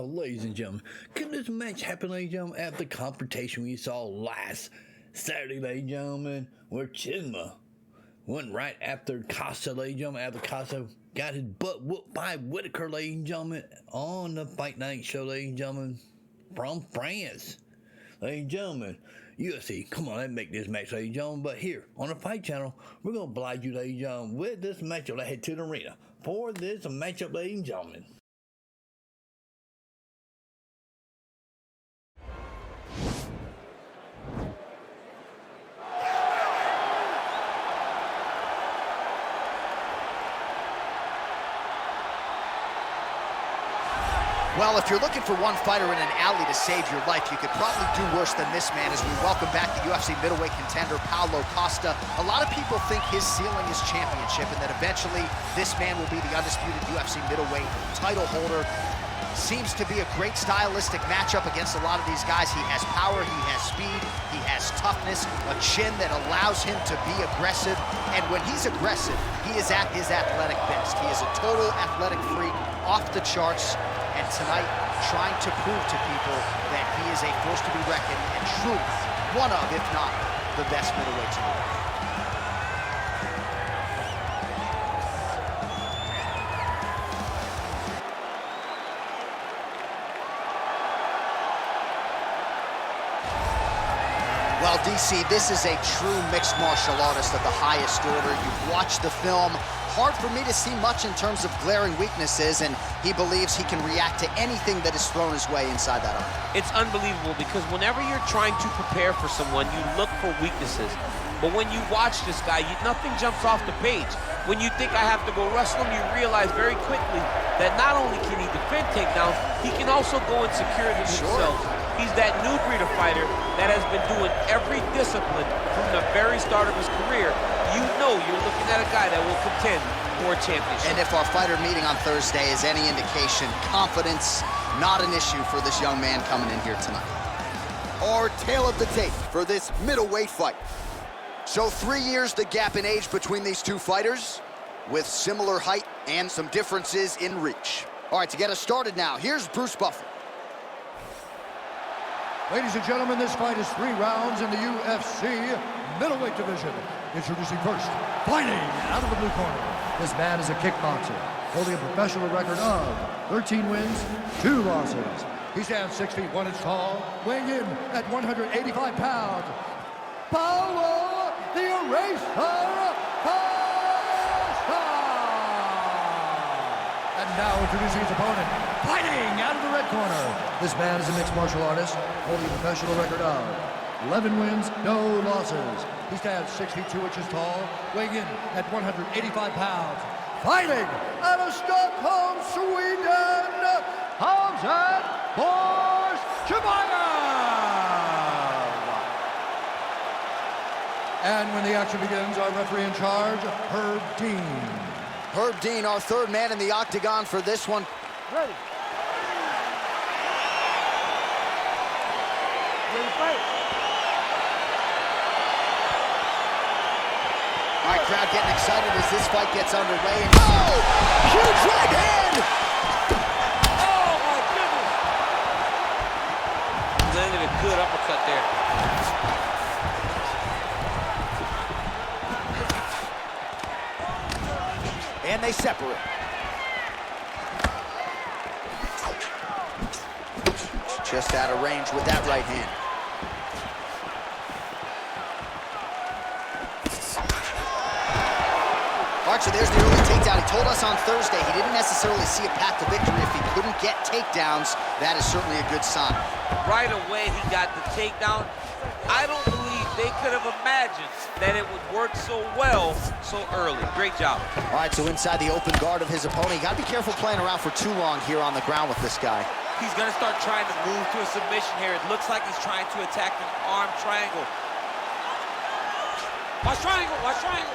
Ladies and gentlemen, could this match happen, ladies and gentlemen, after the confrontation we saw last Saturday, ladies and gentlemen, where Chisma went right after Costa, ladies and gentlemen, after Costa got his butt whooped by Whitaker, ladies and gentlemen, on the Fight Night show, ladies and gentlemen, from France. Ladies and gentlemen, UFC, come on, let's make this match, ladies and gentlemen. But here on the Fight Channel, we're going to oblige you, ladies and gentlemen, with this matchup. Let's head to the arena for this matchup, ladies and gentlemen. Well, if you're looking for one fighter in an alley to save your life, you could probably do worse than this man as we welcome back the UFC middleweight contender, Paulo Costa. A lot of people think his ceiling is championship and that eventually this man will be the undisputed UFC middleweight title holder. Seems to be a great stylistic matchup against a lot of these guys. He has power, he has speed, he has toughness, a chin that allows him to be aggressive. And when he's aggressive, he is at his athletic best. He is a total athletic freak, off the charts. And tonight, trying to prove to people that he is a force to be reckoned and truly one of, if not, the best middleweights in the world. Well, DC, this is a true mixed martial artist of the highest order. You've watched the film. Hard for me to see much in terms of glaring weaknesses, and he believes he can react to anything that is thrown his way inside that arm. It's unbelievable because whenever you're trying to prepare for someone, you look for weaknesses. But when you watch this guy, nothing jumps off the page. When you think I have to go wrestle him, you realize very quickly that not only can he defend takedowns, he can also go and secure them himself. He's that new breed of fighter that has been doing every discipline from the very start of his career. You know you're looking at a guy that will contend for a championship. And if our fighter meeting on Thursday is any indication, confidence not an issue for this young man coming in here tonight. Our tale of the tape for this middleweight fight. So 3 years the gap in age between these two fighters, with similar height and some differences in reach. All right, to get us started now, here's Bruce Buffer. Ladies and gentlemen, this fight is 3 rounds in the UFC middleweight division. Introducing first, fighting out of the blue corner. This man is a kickboxer, holding a professional record of 13 wins, 2 losses. He stands 6 feet 1 inch tall, weighing in at 185 pounds. Paulo the Eraser Costa! And now introducing his opponent, fighting out of the red corner. This man is a mixed martial artist, holding a professional record of 11 wins, no losses. He stands 6 feet 2 inches tall, weighing in at 185 pounds. Fighting out of Stockholm, Sweden, Khamzat Chimaev! And when the action begins, our referee in charge, Herb Dean. Herb Dean, our third man in the octagon for this one. Ready. Ready to fight. All right, crowd getting excited as this fight gets underway. And oh! Huge right hand! Oh, my goodness! Landed a good uppercut there. And they separate. Just out of range with that right hand. All right, so there's the early takedown. He told us on Thursday he didn't necessarily see a path to victory if he couldn't get takedowns. That is certainly a good sign. Right away, he got the takedown. I don't believe they could have imagined that it would work so well so early. Great job. All right, so inside the open guard of his opponent. You got to be careful playing around for too long here on the ground with this guy. He's going to start trying to move to a submission here. It looks like he's trying to attack an arm triangle. Watch triangle, watch triangle.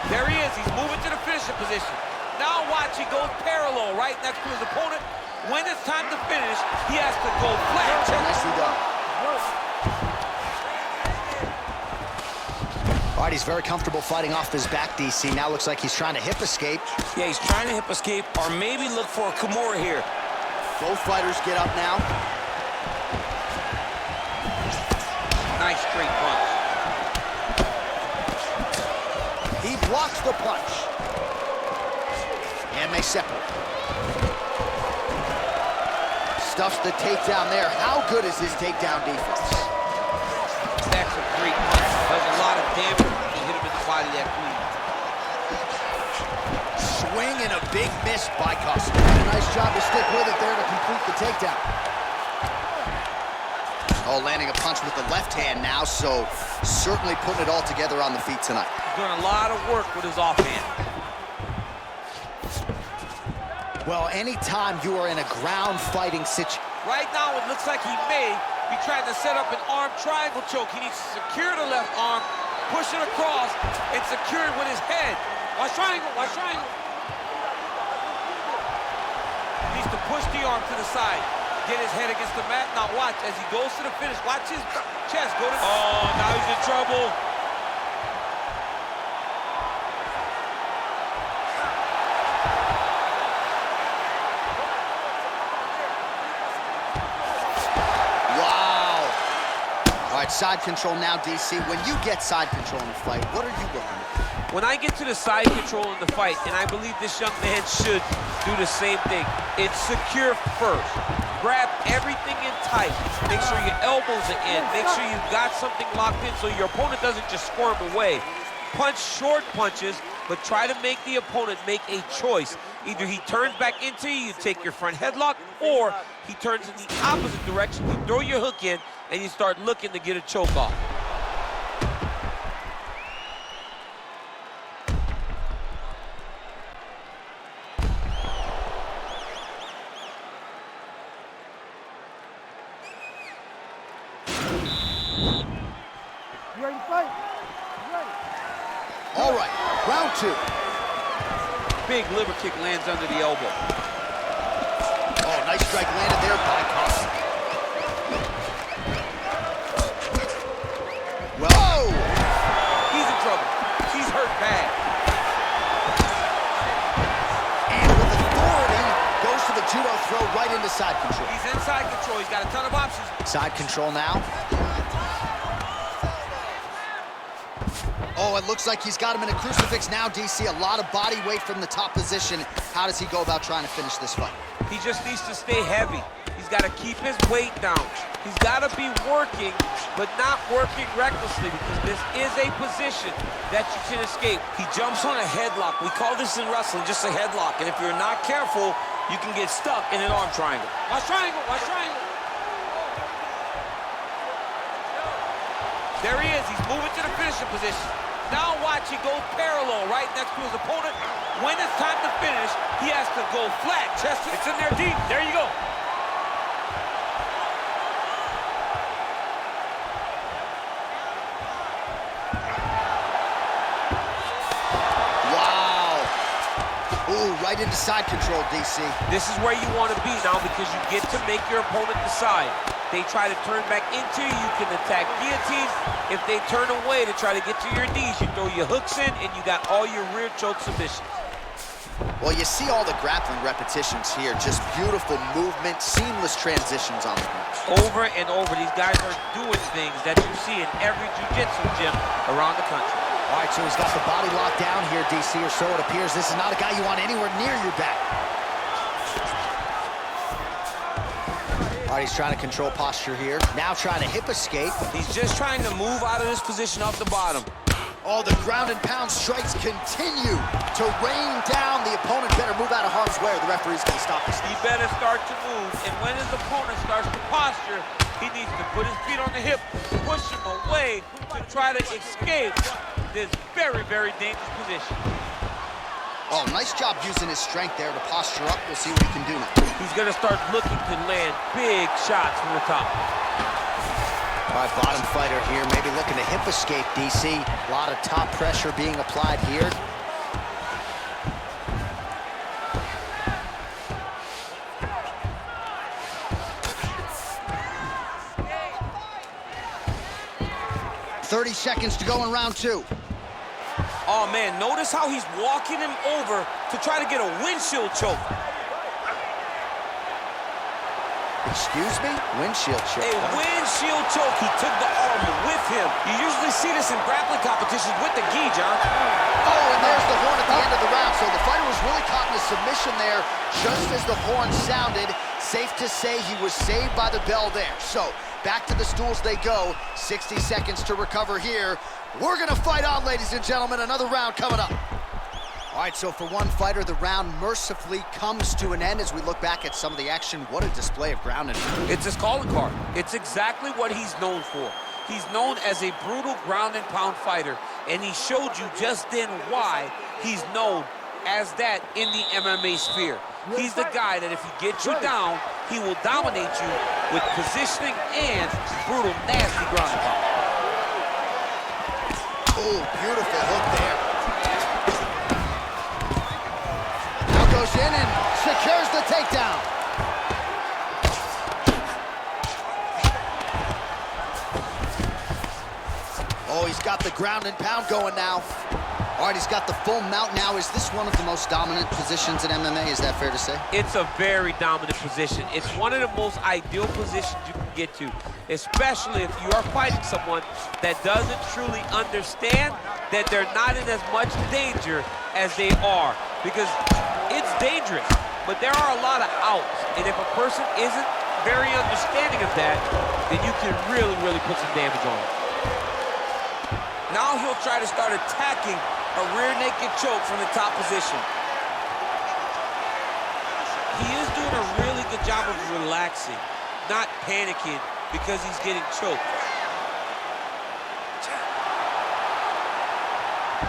There he is, he's moving to the finishing position. Now watch, he goes parallel right next to his opponent. When it's time to finish, he has to go flat. Nicely done. All right, he's very comfortable fighting off his back, DC. Now looks like he's trying to hip escape. Yeah, he's trying to hip escape or maybe look for a Kimura here. Both fighters get up now. Nice straight punch. He blocks the punch. And they separate. Stuffs the takedown there. How good is his takedown defense? That's a great punch. Does a lot of damage when you hit him in the body that clean. Swing and a big miss by Costa. A nice job to stick with it there to complete the takedown. Oh, landing a punch with the left hand now, so certainly putting it all together on the feet tonight. Doing a lot of work with his offhand. Well, anytime you are in a ground fighting situation. Right now, it looks like he may be trying to set up an arm triangle choke. He needs to secure the left arm, push it across, and secure it with his head. Watch triangle, watch triangle. He needs to push the arm to the side. Get his head against the mat. Now watch, as he goes to the finish, watch his chest go to... Oh, now he's in trouble. All right, side control now, DC. When you get side control in the fight, what are you looking at? When I get to the side control in the fight, and I believe this young man should do the same thing, it's secure first. Grab everything in tight. Make sure your elbows are in. Make sure you've got something locked in so your opponent doesn't just squirm away. Punch short punches, but try to make the opponent make a choice. Either he turns back into you, you take your front headlock, or he turns in the opposite direction, you throw your hook in, and you start looking to get a choke off. You ready to fight? You ready? All right, round two. Big liver kick lands under the elbow. Oh, nice strike landed there by Costa. Whoa! He's in trouble. He's hurt bad. And with authority, goes to the judo throw right into side control. He's inside control. He's got a ton of options. Side control now. Oh, it looks like he's got him in a crucifix now, DC. A lot of body weight from the top position. How does he go about trying to finish this fight? He just needs to stay heavy. He's got to keep his weight down. He's got to be working, but not working recklessly, because this is a position that you can escape. He jumps on a headlock. We call this in wrestling just a headlock. And if you're not careful, you can get stuck in an arm triangle. Watch triangle, watch triangle. There he is. He's moving to the finishing position. Now watch, he goes parallel right next to his opponent. When it's time to finish, he has to go flat, chest. It's in there deep. There you go. Wow. Ooh, right into side control, DC. This is where you want to be now, because you get to make your opponent decide. They try to turn back into you, you can attack guillotines. If they turn away to try to get to your knees, you throw your hooks in, and you got all your rear choke submissions. Well, you see all the grappling repetitions here. Just beautiful movement, seamless transitions on the ground. Over and over, these guys are doing things that you see in every jiu-jitsu gym around the country. All right, so he's got the body locked down here, DC, or so it appears. This is not a guy you want anywhere near your back. All right, he's trying to control posture here. Now trying to hip escape. He's just trying to move out of this position off the bottom. Oh, the ground and pound strikes continue to rain down. The opponent better move out of harm's way, or the referee's going to stop this. He better start to move, and when his opponent starts to posture, he needs to put his feet on the hip, push him away to try to escape this very, very dangerous position. Oh, nice job using his strength there to posture up. We'll see what he can do now. He's going to start looking to land big shots from the top. All right, bottom fighter here, maybe looking to hip escape, DC. A lot of top pressure being applied here. .30 seconds to go in round two. Oh, man, notice how he's walking him over to try to get a windshield choke. Excuse me? Windshield choke. A windshield choke. He took the arm with him. You usually see this in grappling competitions with the gi, John. Oh, and there's the horn at the end of the round. So the fighter was really caught in a submission there just as the horn sounded. Safe to say he was saved by the bell there. So back to the stools they go. 60 seconds to recover here. We're going to fight on, ladies and gentlemen. Another round coming up. All right, so for one fighter, the round mercifully comes to an end as we look back at some of the action. What a display of ground and pound. It's his calling card. It's exactly what he's known for. He's known as a brutal ground and pound fighter, and he showed you just then why he's known as that in the MMA sphere. He's the guy that if he gets you down, he will dominate you with positioning and brutal, nasty ground and pound. Oh, beautiful hook there. Goes in and secures the takedown. Oh, he's got the ground and pound going now. All right, he's got the full mount now. Is this one of the most dominant positions in MMA? Is that fair to say? It's a very dominant position. It's one of the most ideal positions you can get to, especially if you are fighting someone that doesn't truly understand that they're not in as much danger as they are. Because it's dangerous, but there are a lot of outs. And if a person isn't very understanding of that, then you can really, really put some damage on them. Now he'll try to start attacking a rear naked choke from the top position. He is doing a really good job of relaxing, not panicking because he's getting choked.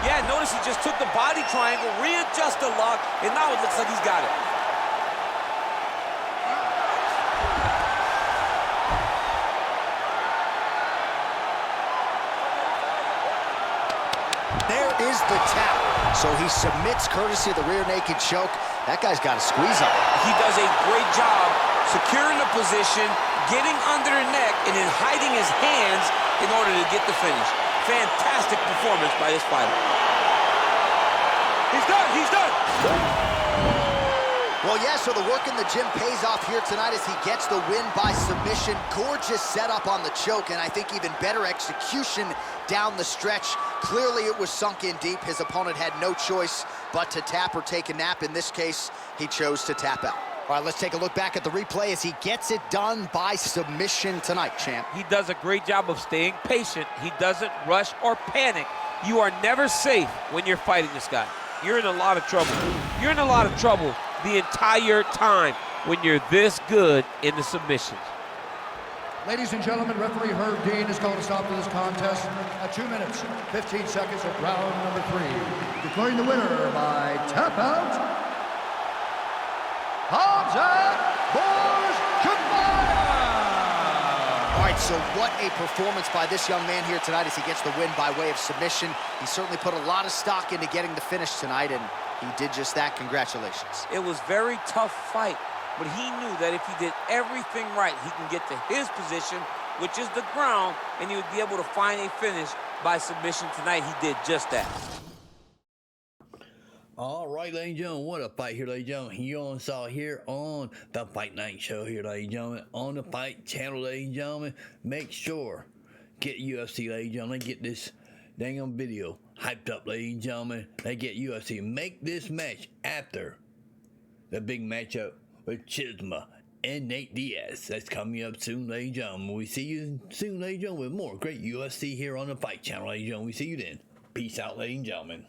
Yeah, notice he just took the body triangle, readjusted the lock, and now it looks like he's got it. There is the tap. So he submits courtesy of the rear naked choke. That guy's got a squeeze on. He does a great job securing the position, getting under the neck, and then hiding his hands in order to get the finish. Fantastic performance by this fighter. He's done, he's done! Well, yeah, so the work in the gym pays off here tonight as he gets the win by submission. Gorgeous setup on the choke, and I think even better execution down the stretch. Clearly, it was sunk in deep. His opponent had no choice but to tap or take a nap. In this case, he chose to tap out. All right, let's take a look back at the replay as he gets it done by submission tonight, champ. He does a great job of staying patient. He doesn't rush or panic. You are never safe when you're fighting this guy. You're in a lot of trouble. You're in a lot of trouble the entire time when you're this good in the submissions. Ladies and gentlemen, referee Herb Dean has called a stop to this contest at 2 minutes, 15 seconds of round number 3. Declaring the winner by tap out, Khamzat Chimaev. All right, so what a performance by this young man here tonight as he gets the win by way of submission. He certainly put a lot of stock into getting the finish tonight, and he did just that. Congratulations. It was a very tough fight, but he knew that if he did everything right, he can get to his position, which is the ground, and he would be able to find a finish by submission tonight. He did just that. All right, ladies and gentlemen, what a fight here, ladies and gentlemen. You all saw here on the Fight Night Show here, ladies and gentlemen, on the Fight Channel, ladies and gentlemen. Make sure, get UFC, ladies and gentlemen, get this dang on video hyped up, ladies and gentlemen. They get UFC. Make this match after the big matchup with Chimaev and Nate Diaz. That's coming up soon, ladies and gentlemen. We see you soon, ladies and gentlemen, with more great UFC here on the Fight Channel, ladies and gentlemen. We see you then. Peace out, ladies and gentlemen.